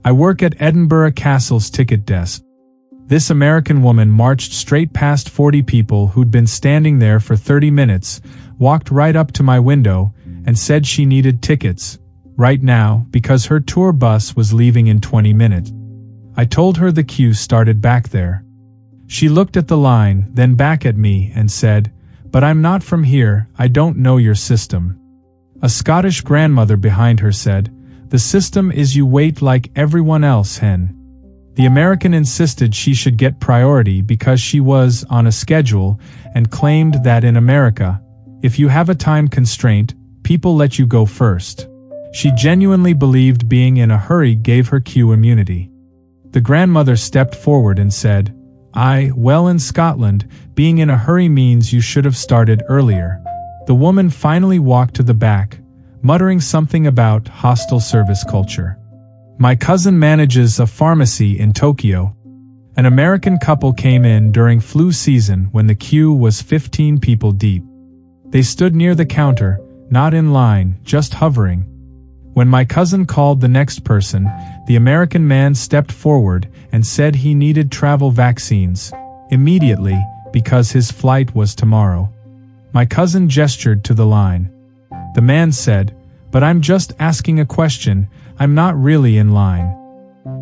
I work at Edinburgh Castle's ticket desk. This American woman marched straight past 40 people who'd been standing there for 30 minutes, walked right up to my window, and said she needed tickets, right now, because her tour bus was leaving in 20 minutes. I told her the queue started back there. She looked at the line, then back at me, and said, "But I'm not from here, I don't know your system." A Scottish grandmother behind her said, "The system is you wait like everyone else, hen." The American insisted she should get priority because she was on a schedule and claimed that in America, if you have a time constraint, people let you go first. She genuinely believed being in a hurry gave her queue immunity. The grandmother stepped forward and said, Well, in Scotland, being in a hurry means you should have started earlier." The woman finally walked to the back, muttering something about hostile service culture. My cousin manages a pharmacy in Tokyo. An American couple came in during flu season when the queue was 15 people deep. They stood near the counter, not in line, just hovering. When my cousin called the next person, the American man stepped forward and said he needed travel vaccines, immediately, because his flight was tomorrow. My cousin gestured to the line. The man said, "But I'm just asking a question, I'm not really in line."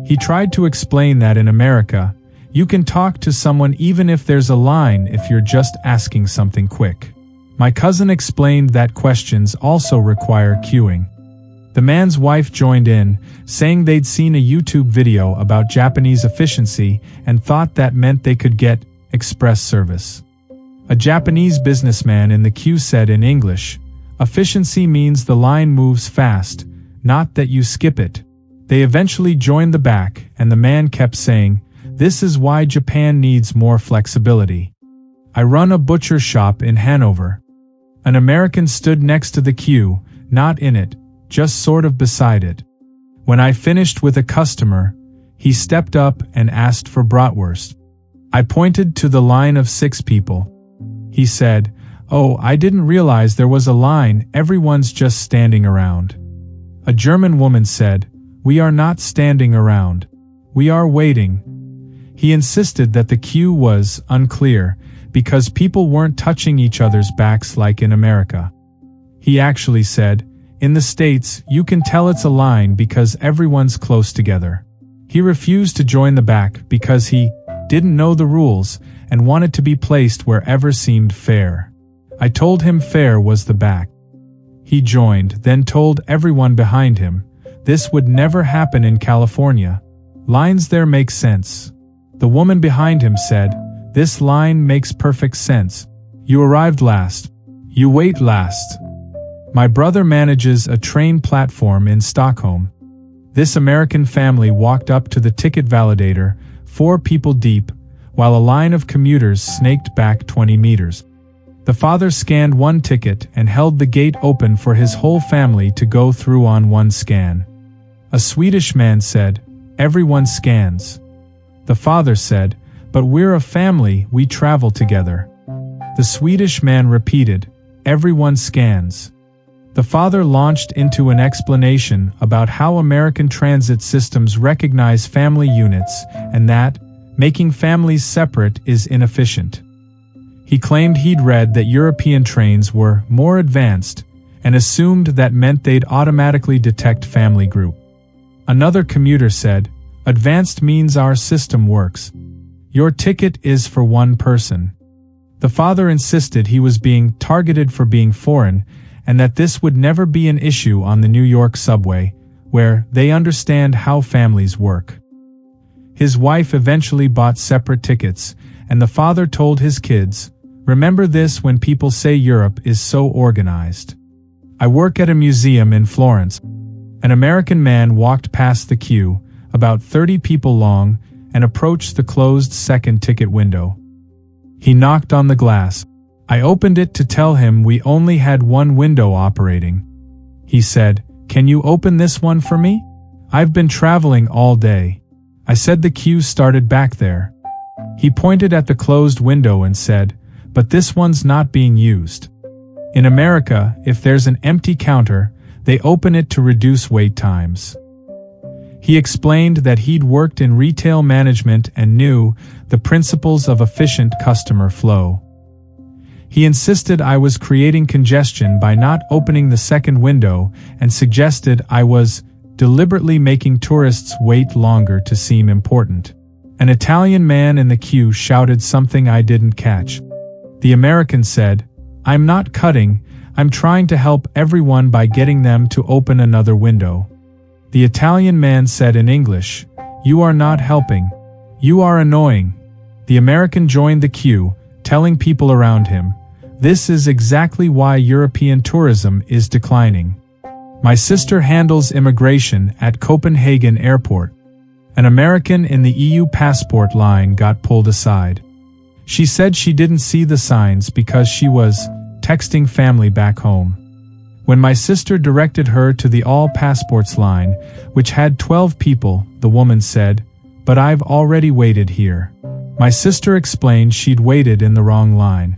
He tried to explain that in America, you can talk to someone even if there's a line if you're just asking something quick. My cousin explained that questions also require queuing. The man's wife joined in, saying they'd seen a YouTube video about Japanese efficiency and thought that meant they could get express service. A Japanese businessman in the queue said in English, "Efficiency means the line moves fast, not that you skip it." They eventually joined the back, and the man kept saying, "This is why Japan needs more flexibility." I run a butcher shop in Hanover. An American stood next to the queue, not in it, just sort of beside it. When I finished with a customer, he stepped up and asked for bratwurst. I pointed to the line of 6 people. He said, "Oh, I didn't realize there was a line, everyone's just standing around." A German woman said, "We are not standing around. We are waiting." He insisted that the queue was unclear because people weren't touching each other's backs like in America. He actually said, "In the States, you can tell it's a line because everyone's close together." He refused to join the back because he didn't know the rules and wanted to be placed wherever seemed fair. I told him fair was the back. He joined, then told everyone behind him, "This would never happen in California. Lines there make sense." The woman behind him said, "This line makes perfect sense. You arrived last. You wait last." My brother manages a train platform in Stockholm. This American family walked up to the ticket validator, 4 people deep, while a line of commuters snaked back 20 meters. The father scanned one ticket and held the gate open for his whole family to go through on one scan. A Swedish man said, "Everyone scans." The father said, "But we're a family, we travel together." The Swedish man repeated, "Everyone scans." The father launched into an explanation about how American transit systems recognize family units and that making families separate is inefficient. He claimed he'd read that European trains were more advanced and assumed that meant they'd automatically detect family group. Another commuter said, "Advanced means our system works. Your ticket is for one person." The father insisted he was being targeted for being foreign and that this would never be an issue on the New York subway, where they understand how families work. His wife eventually bought separate tickets, and the father told his kids, "Remember this when people say Europe is so organized." I work at a museum in Florence. An American man walked past the queue, about 30 people long, and approached the closed second ticket window. He knocked on the glass. I opened it to tell him we only had one window operating. He said, "Can you open this one for me? I've been traveling all day." I said the queue started back there. He pointed at the closed window and said, "But this one's not being used." In America, if there's an empty counter, they open it to reduce wait times. He explained that he'd worked in retail management and knew the principles of efficient customer flow. He insisted I was creating congestion by not opening the second window and suggested I was deliberately making tourists wait longer to seem important. An Italian man in the queue shouted something I didn't catch. The American said, "I'm not cutting, I'm trying to help everyone by getting them to open another window." The Italian man said in English, "You are not helping. You are annoying." The American joined the queue, telling people around him, "This is exactly why European tourism is declining. My sister handles immigration at Copenhagen Airport." An American in the EU passport line got pulled aside. She said she didn't see the signs because she was texting family back home. When my sister directed her to the all passports line, which had 12 people, the woman said, "But I've already waited here." My sister explained she'd waited in the wrong line.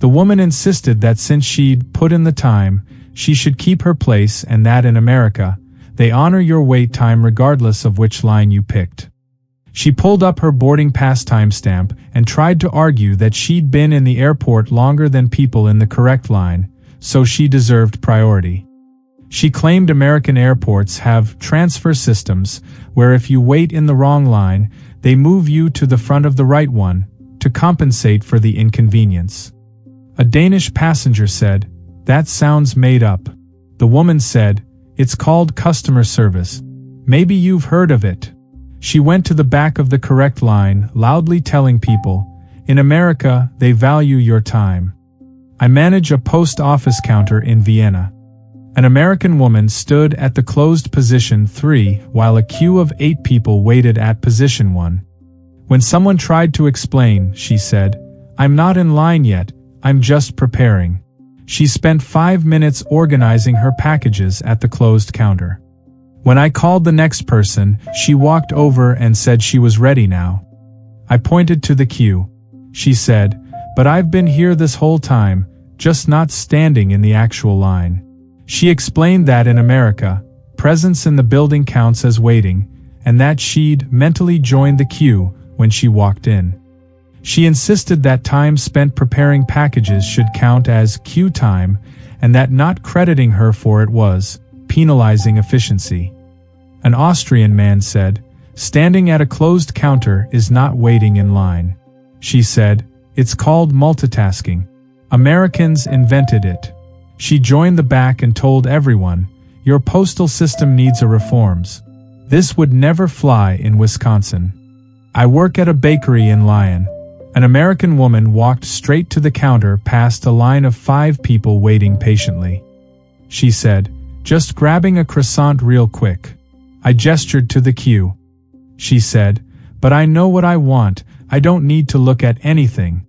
The woman insisted that since she'd put in the time, she should keep her place and that in America, they honor your wait time regardless of which line you picked. She pulled up her boarding pass timestamp and tried to argue that she'd been in the airport longer than people in the correct line, so she deserved priority. She claimed American airports have transfer systems where if you wait in the wrong line, they move you to the front of the right one to compensate for the inconvenience. A Danish passenger said, "That sounds made up." The woman said, "It's called customer service. Maybe you've heard of it." She went to the back of the correct line, loudly telling people, "In America, they value your time." I manage a post office counter in Vienna. An American woman stood at the closed position 3 while a queue of 8 people waited at position 1. When someone tried to explain, she said, "I'm not in line yet, I'm just preparing." She spent 5 minutes organizing her packages at the closed counter. When I called the next person, she walked over and said she was ready now. I pointed to the queue. She said, "But I've been here this whole time, just not standing in the actual line." She explained that in America, presence in the building counts as waiting, and that she'd mentally joined the queue when she walked in. She insisted that time spent preparing packages should count as queue time, and that not crediting her for it was penalizing efficiency. An Austrian man said, "Standing at a closed counter is not waiting in line." She said, "It's called multitasking. Americans invented it." She joined the back and told everyone, "Your postal system needs a reforms. This would never fly in Wisconsin." I work at a bakery in Lyon. An American woman walked straight to the counter past a line of 5 people waiting patiently. She said, "Just grabbing a croissant real quick." I gestured to the queue. She said, "But I know what I want, I don't need to look at anything."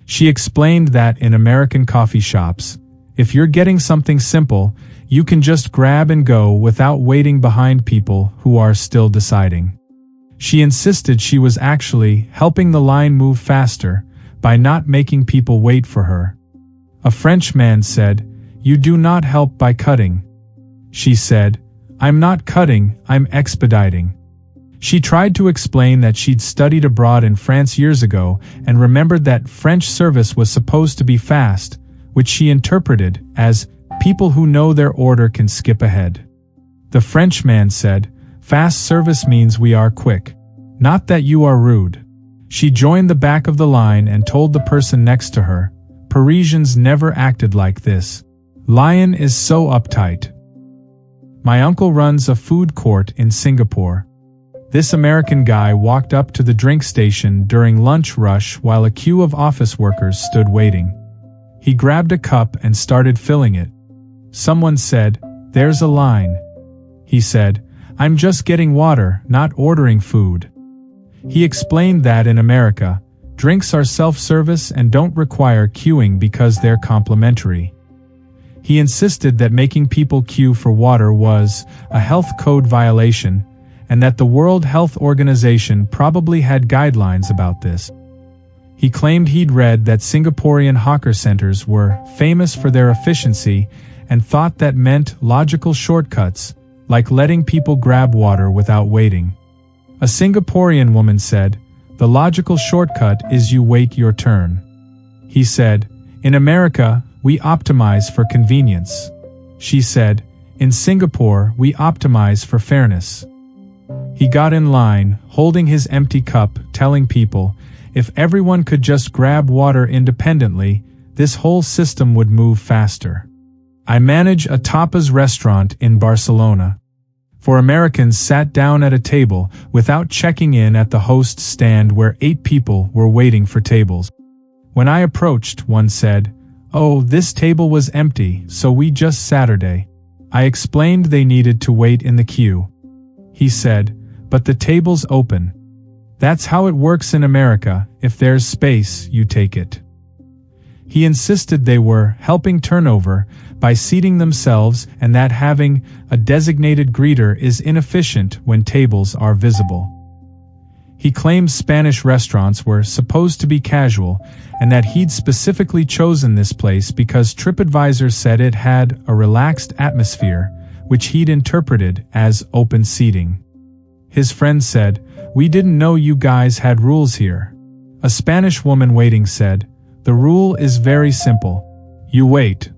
She explained that in American coffee shops, if you're getting something simple, you can just grab and go without waiting behind people who are still deciding. She insisted she was actually helping the line move faster by not making people wait for her. A French man said, "You do not help by cutting." She said, "I'm not cutting, I'm expediting." She tried to explain that she'd studied abroad in France years ago and remembered that French service was supposed to be fast, which she interpreted as people who know their order can skip ahead. The French man said, "Fast service means we are quick. Not that you are rude." She joined the back of the line and told the person next to her, "Parisians never acted like this. Lyon is so uptight." My uncle runs a food court in Singapore. This American guy walked up to the drink station during lunch rush while a queue of office workers stood waiting. He grabbed a cup and started filling it. Someone said, "There's a line." He said, "I'm just getting water, not ordering food." He explained that in America, drinks are self-service and don't require queuing because they're complimentary. He insisted that making people queue for water was a health code violation, and that the World Health Organization probably had guidelines about this. He claimed he'd read that Singaporean hawker centers were famous for their efficiency and thought that meant logical shortcuts, like letting people grab water without waiting. A Singaporean woman said, "The logical shortcut is you wait your turn." He said, "In America, we optimize for convenience." She said, "In Singapore, we optimize for fairness." He got in line, holding his empty cup, telling people, if everyone could just grab water independently, this whole system would move faster. I manage a tapas restaurant in Barcelona. 4 Americans sat down at a table without checking in at the host's stand where 8 people were waiting for tables. When I approached, one said, "Oh, this table was empty, so we just Saturday." I explained they needed to wait in the queue. He said, "But the table's open." That's how it works in America, if there's space, you take it. He insisted they were helping turnover by seating themselves and that having a designated greeter is inefficient when tables are visible. He claimed Spanish restaurants were supposed to be casual and that he'd specifically chosen this place because TripAdvisor said it had a relaxed atmosphere, which he'd interpreted as open seating. His friend said, "We didn't know you guys had rules here." A Spanish woman waiting said, "The rule is very simple. You wait."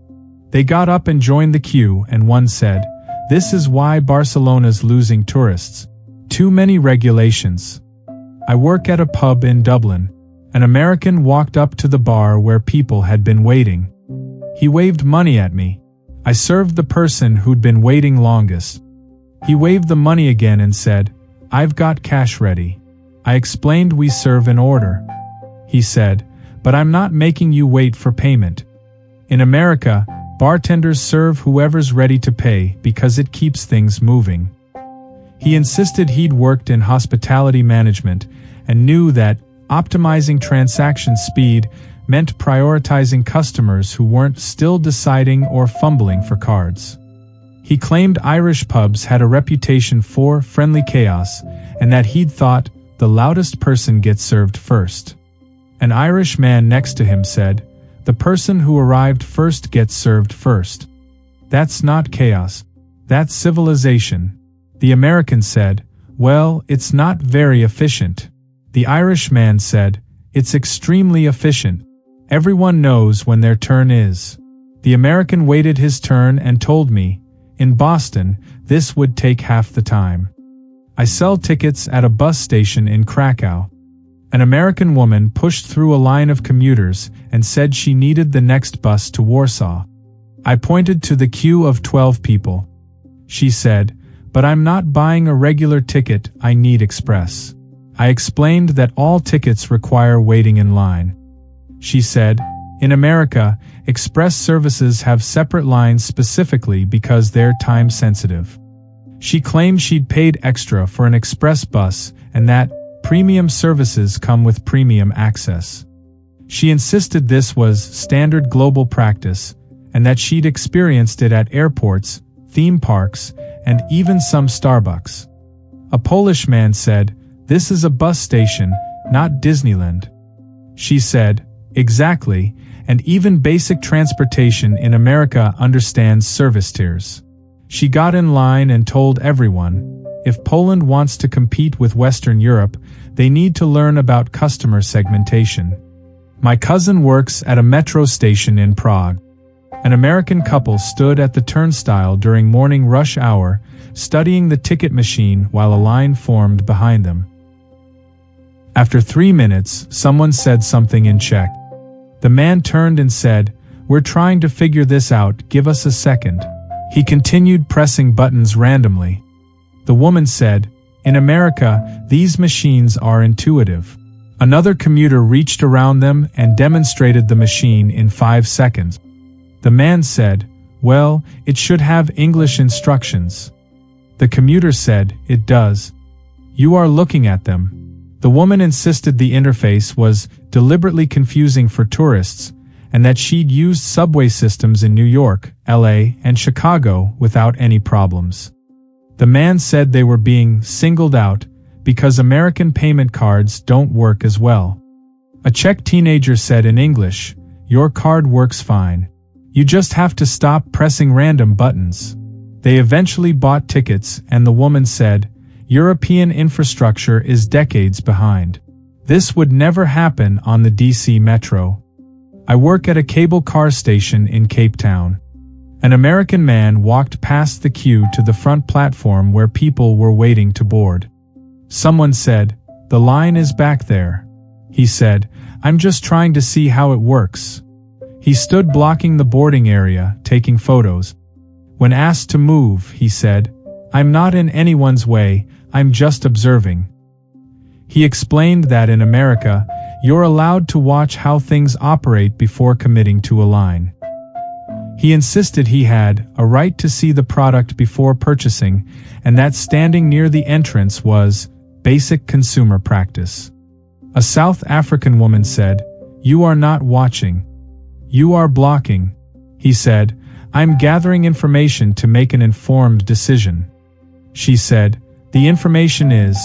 They got up and joined the queue, and one said, "This is why Barcelona's losing tourists. Too many regulations." I work at a pub in Dublin. An American walked up to the bar where people had been waiting. He waved money at me. I served the person who'd been waiting longest. He waved the money again and said, "I've got cash ready." I explained we serve in order. He said, "But I'm not making you wait for payment." In America, bartenders serve whoever's ready to pay because it keeps things moving. He insisted he'd worked in hospitality management and knew that optimizing transaction speed meant prioritizing customers who weren't still deciding or fumbling for cards. He claimed Irish pubs had a reputation for friendly chaos and that he'd thought the loudest person gets served first. An Irish man next to him said, "The person who arrived first gets served first." That's not chaos. That's civilization. The American said, "Well, it's not very efficient." The Irish man said, "It's extremely efficient. Everyone knows when their turn is." The American waited his turn and told me, "In Boston, this would take half the time." I sell tickets at a bus station in Krakow. An American woman pushed through a line of commuters and said she needed the next bus to Warsaw. I pointed to the queue of 12 people. She said, "But I'm not buying a regular ticket, I need express." I explained that all tickets require waiting in line. She said, "In America, express services have separate lines specifically because they're time sensitive." She claimed she'd paid extra for an express bus and that premium services come with premium access. She insisted this was standard global practice and that she'd experienced it at airports, theme parks, and even some Starbucks. A Polish man said, "This is a bus station, not Disneyland." She said, "Exactly, and even basic transportation in America understands service tiers." She got in line and told everyone, if Poland wants to compete with Western Europe, they need to learn about customer segmentation. My cousin works at a metro station in Prague. An American couple stood at the turnstile during morning rush hour, studying the ticket machine while a line formed behind them. After 3 minutes, someone said something in Czech. The man turned and said, "We're trying to figure this out, give us a second." He continued pressing buttons randomly. The woman said, "In America, these machines are intuitive." Another commuter reached around them and demonstrated the machine in 5 seconds. The man said, "Well, it should have English instructions." The commuter said, "It does." "You are looking at them." The woman insisted the interface was deliberately confusing for tourists and that she'd used subway systems in New York, LA, and Chicago without any problems. The man said they were being singled out because American payment cards don't work as well. A Czech teenager said in English, "Your card works fine. You just have to stop pressing random buttons." They eventually bought tickets, and the woman said, "European infrastructure is decades behind. This would never happen on the DC Metro." I work at a cable car station in Cape Town. An American man walked past the queue to the front platform where people were waiting to board. Someone said, "The line is back there." He said, "I'm just trying to see how it works." He stood blocking the boarding area, taking photos. When asked to move, he said, "I'm not in anyone's way, I'm just observing." He explained that in America, you're allowed to watch how things operate before committing to a line. He insisted he had a right to see the product before purchasing, and that standing near the entrance was basic consumer practice. A South African woman said, "You are not watching. You are blocking." He said, "I'm gathering information to make an informed decision." She said, "The information is,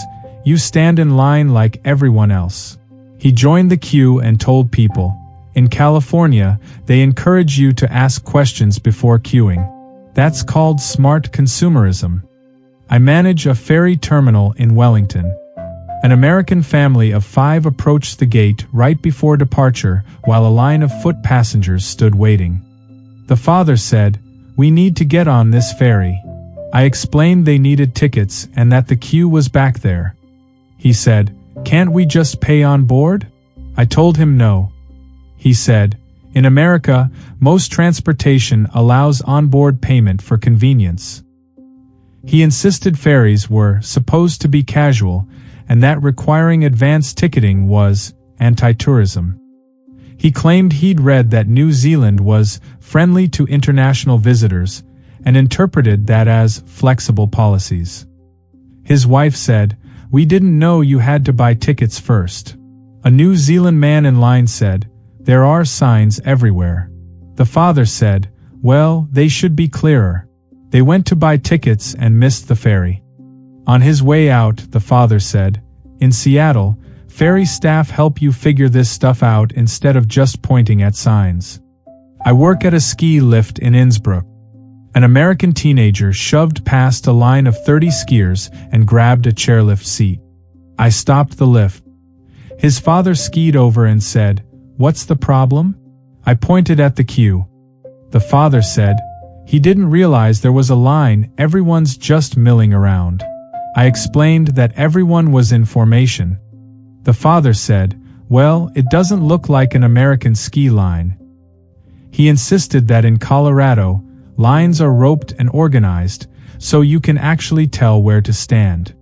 you stand in line like everyone else." He joined the queue and told people, "In California, they encourage you to ask questions before queuing. That's called smart consumerism." I manage a ferry terminal in Wellington. An American family of 5 approached the gate right before departure while a line of foot passengers stood waiting. The father said, "We need to get on this ferry." I explained they needed tickets and that the queue was back there. He said, "Can't we just pay on board?" I told him no. He said, "In America, most transportation allows onboard payment for convenience." He insisted ferries were supposed to be casual, and that requiring advance ticketing was anti-tourism. He claimed he'd read that New Zealand was friendly to international visitors, and interpreted that as flexible policies. His wife said, "We didn't know you had to buy tickets first." A New Zealand man in line said, "There are signs everywhere." The father said, "Well, they should be clearer." They went to buy tickets and missed the ferry. On his way out, the father said, "In Seattle, ferry staff help you figure this stuff out instead of just pointing at signs." I work at a ski lift in Innsbruck. An American teenager shoved past a line of 30 skiers and grabbed a chairlift seat. I stopped the lift. His father skied over and said, "What's the problem?" I pointed at the queue. The father said, "He didn't realize there was a line, everyone's just milling around." I explained that everyone was in formation. The father said, "Well, it doesn't look like an American ski line." He insisted that in Colorado, lines are roped and organized, so you can actually tell where to stand.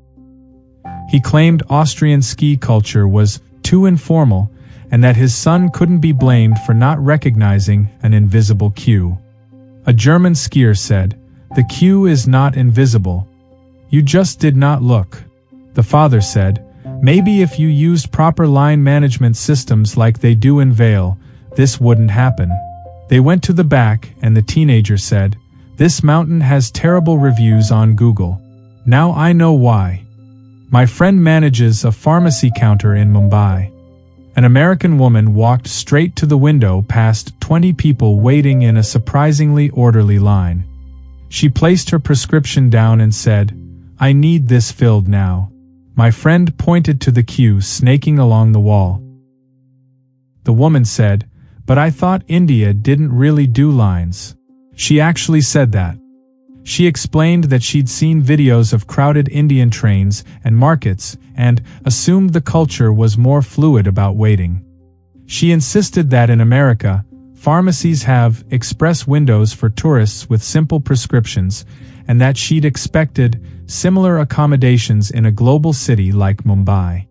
He claimed Austrian ski culture was too informal, and that his son couldn't be blamed for not recognizing an invisible queue. A German skier said, "The queue is not invisible. You just did not look." The father said, "Maybe if you used proper line management systems like they do in Vail, this wouldn't happen." They went to the back, and the teenager said, "This mountain has terrible reviews on Google. Now I know why." My friend manages a pharmacy counter in Mumbai. An American woman walked straight to the window past 20 people waiting in a surprisingly orderly line. She placed her prescription down and said, "I need this filled now." My friend pointed to the queue snaking along the wall. The woman said, "But I thought India didn't really do lines." She actually said that. She explained that she'd seen videos of crowded Indian trains and markets and assumed the culture was more fluid about waiting. She insisted that in America, pharmacies have express windows for tourists with simple prescriptions, and that she'd expected similar accommodations in a global city like Mumbai.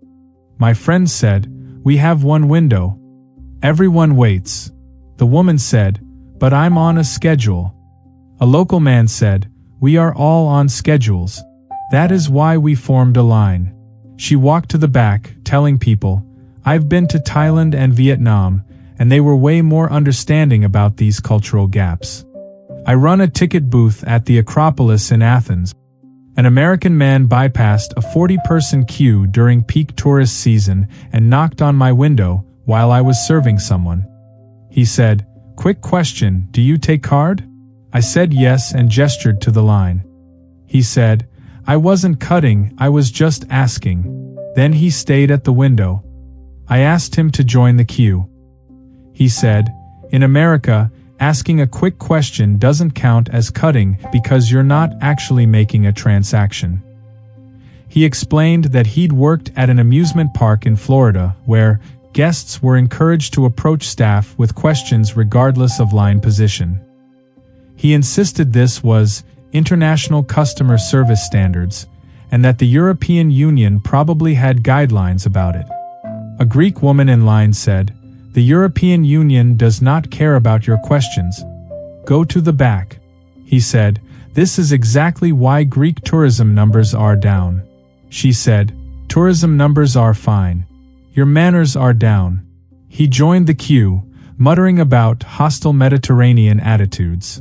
My friend said, "We have one window. Everyone waits." The woman said, "But I'm on a schedule." A local man said, "We are all on schedules. That is why we formed a line." She walked to the back, telling people, "I've been to Thailand and Vietnam, and they were way more understanding about these cultural gaps." I run a ticket booth at the Acropolis in Athens. An American man bypassed a 40-person queue during peak tourist season and knocked on my window while I was serving someone. He said, "Quick question, do you take card?" I said yes and gestured to the line. He said, "I wasn't cutting, I was just asking." Then he stayed at the window. I asked him to join the queue. He said, "In America, asking a quick question doesn't count as cutting because you're not actually making a transaction." He explained that he'd worked at an amusement park in Florida where guests were encouraged to approach staff with questions regardless of line position. He insisted this was international customer service standards, and that the European Union probably had guidelines about it. A Greek woman in line said, "The European Union does not care about your questions. Go to the back." He said, "This is exactly why Greek tourism numbers are down." She said, "Tourism numbers are fine. Your manners are down." He joined the queue, muttering about hostile Mediterranean attitudes.